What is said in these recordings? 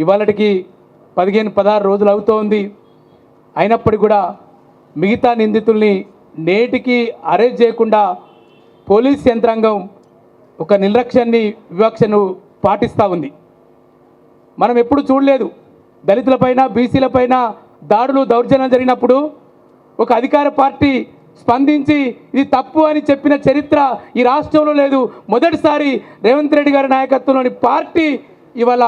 ఇవాళకి 15-16 రోజులు అవుతోంది. అయినప్పటికీ కూడా మిగతా నిందితుల్ని నేటికి అరెస్ట్ చేయకుండా పోలీస్ యంత్రాంగం ఒక నిర్లక్ష్యాన్ని వివక్షను పాటిస్తూ ఉంది. మనం ఎప్పుడు చూడలేదు, దళితులపైన బీసీలపైన దాడులు దౌర్జన్యం జరిగినప్పుడు ఒక అధికార పార్టీ స్పందించి ఇది తప్పు అని చెప్పిన చరిత్ర ఈ రాష్ట్రంలో లేదు. మొదటిసారి రేవంత్ రెడ్డి గారి నాయకత్వంలోని పార్టీ ఇవాళ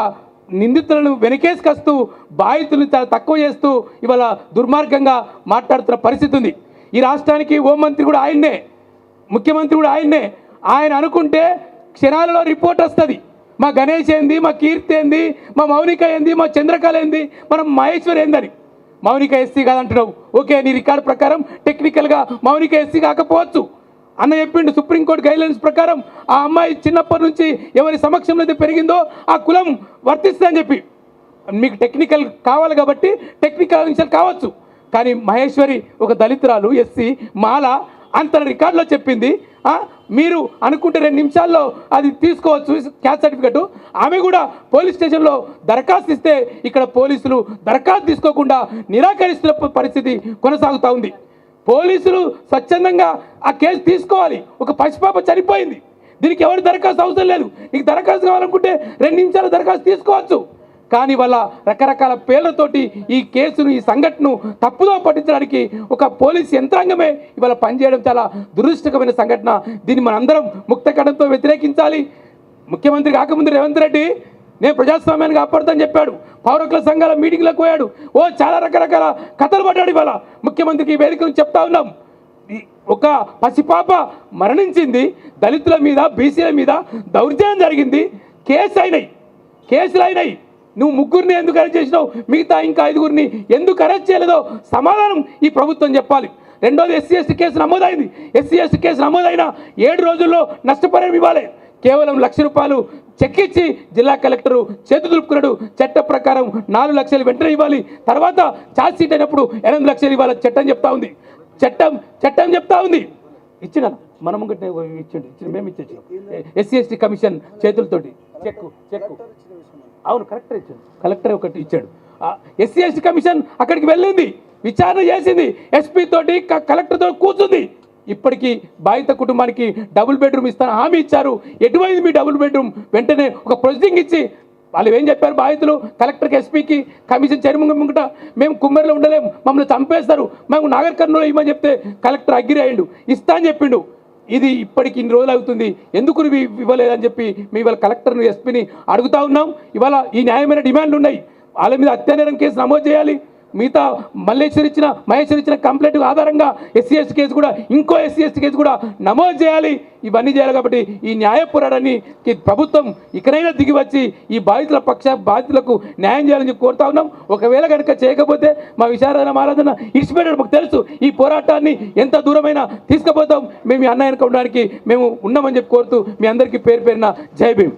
నిందితులను వెనకేసుకొస్తూ బాధితులను చాలా తక్కువ చేస్తూ ఇవాళ దుర్మార్గంగా మాట్లాడుతున్న పరిస్థితి ఉంది. ఈ రాష్ట్రానికి హోంమంత్రి కూడా ఆయన్నే, ముఖ్యమంత్రి కూడా ఆయన్నే. ఆయన అనుకుంటే క్షణాలలో రిపోర్ట్ వస్తుంది. మా గణేష్ ఏంది, మా కీర్తి ఏంది, మా మౌనిక ఏంది, మా చంద్రకళ ఏంది, మనం మహేశ్వర్ ఏందని. మౌనిక ఎస్సీ కాదంటున్నావు, ఓకే, నీ రికార్డు ప్రకారం టెక్నికల్గా మౌనిక ఎస్సీ కాకపోవచ్చు అన్న చెప్పిండు. సుప్రీంకోర్టు గైడ్లైన్స్ ప్రకారం ఆ అమ్మాయి చిన్నప్పటి నుంచి ఎవరి సమక్షంలో అయితే పెరిగిందో ఆ కులం వర్తిస్తుందని చెప్పి మీకు టెక్నికల్ కావాలి కాబట్టి టెక్నికల్ విషయాలు కావచ్చు. కానీ మహేశ్వరి ఒక దళితురాలు, ఎస్సీ, మాల అంత రికార్డులో చెప్పింది. మీరు అనుకుంటే 2 నిమిషాల్లో అది తీసుకోవచ్చు క్యాస్ట్ సర్టిఫికెట్. ఆమె కూడా పోలీస్ స్టేషన్లో దరఖాస్తు ఇస్తే ఇక్కడ పోలీసులు దరఖాస్తు తీసుకోకుండా నిరాకరిస్తున్న పరిస్థితి కొనసాగుతూ ఉంది. పోలీసులు స్వచ్ఛందంగా ఆ కేసు తీసుకోవాలి. ఒక పసిపాప చనిపోయింది, దీనికి ఎవరి దరఖాస్తు అవసరం లేదు. నీకు దరఖాస్తు కావాలనుకుంటే 2 నిమిషాలు దరఖాస్తు తీసుకోవచ్చు. కానీ వాళ్ళ రకరకాల పేర్లతోటి ఈ కేసును, ఈ సంఘటనను తప్పుదో పట్టించడానికి ఒక పోలీస్ యంత్రాంగమే ఇవాళ పనిచేయడం చాలా దురదృష్టకరమైన సంఘటన. దీన్ని మనందరం ముక్తకంఠంతో వ్యతిరేకించాలి. ముఖ్యమంత్రి కాకముందు రేవంత్ రెడ్డి నేను ప్రజాస్వామ్యాన్ని కాపాడుతానని చెప్పాడు. పౌరకుల సంఘాల మీటింగ్లకు పోయాడు. చాలా రకరకాల కథలు పడ్డాడు. ఇవాళ ముఖ్యమంత్రికి ఈ వేదికను చెప్తా ఉన్నాం. ఒక పసిపాప మరణించింది, దళితుల మీద బీసీల మీద దౌర్జన్యం జరిగింది, కేసులు అయినాయి. నువ్వు 3గురిని ఎందుకు అరెస్ట్ చేసినావు, మిగతా ఇంకా 5గురిని ఎందుకు అరెస్ట్ చేయలేదో సమాధానం ఈ ప్రభుత్వం చెప్పాలి. రెండోది ఎస్సీ ఎస్టీ కేసు నమోదైంది. ఎస్సీ ఎస్టీ కేసు నమోదైన 7 రోజుల్లో నష్టపరిహారం ఇవ్వాలి. కేవలం ₹1,00,000 చెక్ ఇచ్చి జిల్లా కలెక్టరు చేతు దులుపుకున్నాడు. చట్ట ప్రకారం 4 లక్షలు వెంటనే ఇవ్వాలి. తర్వాత ఛార్జ్ షీట్ అయినప్పుడు 8 లక్షలు ఇవ్వాలి. చట్టం చెప్తా ఉంది. చట్టం చెప్తా ఉంది. ఇచ్చిన మనం ఇచ్చిండు మేము ఇచ్చేసాం. ఎస్సీ ఎస్టీ కమిషన్ చేతులతోటి చెక్కు అవును, కలెక్టర్ ఒకటి ఇచ్చాడు. ఎస్సీ ఎస్టీ కమిషన్ అక్కడికి వెళ్ళింది, విచారణ చేసింది, ఎస్పీ తోటి కలెక్టర్తో కూర్చుంది. ఇప్పటికీ బాధిత కుటుంబానికి డబుల్ బెడ్రూమ్ ఇస్తాను హామీ ఇచ్చారు. ఎటువైంది మీ డబుల్ బెడ్రూమ్? వెంటనే ఒక ప్రొసీడింగ్ ఇచ్చి వాళ్ళు ఏం చెప్పారు బాధితులు కలెక్టర్కి, ఎస్పీకి, కమిషన్ చైర్మన్ ముంగట మేము కుమ్మరిలో ఉండలేము, మమ్మల్ని చంపేస్తారు, మేము నాగర్ కర్నూలు ఇవ్వమని చెప్తే కలెక్టర్ అగ్రి అయ్యిండు, ఇస్తా అని చెప్పిండు. ఇది ఇప్పటికి ఇన్ని రోజులు అవుతుంది, ఎందుకు ఇవ్వలేదని చెప్పి మేము ఇవాళ కలెక్టర్ను, ఎస్పీని అడుగుతా ఉన్నాం. ఇవాళ ఈ న్యాయమైన డిమాండ్లు ఉన్నాయి. వాళ్ళ మీద హత్యానేరం కేసు నమోదు చేయాలి. మిగతా మహేశ్వర్ ఇచ్చిన కంప్లైంట్ ఆధారంగా ఎస్సీ ఎస్టీ కేసు కూడా, ఇంకో ఎస్సీ ఎస్టీ కేసు కూడా నమోదు చేయాలి. ఇవన్నీ చేయాలి. కాబట్టి ఈ న్యాయ పోరాటాన్ని ప్రభుత్వం ఇకనైనా దిగి వచ్చి ఈ బాధితులకు న్యాయం చేయాలని కోరుతా ఉన్నాం. ఒకవేళ కనుక చేయకపోతే మా విచారణ ఆరాధన ఇడిచిపెట్టాడు. మాకు తెలుసు ఈ పోరాటాన్ని ఎంత దూరమైనా తీసుకుపోతాం. మేము ఈ అన్యాయానికి ఉండడానికి మేము ఉన్నామని చెప్పి కోరుతూ మీ అందరికీ పేరు పేరున జై భీమ్.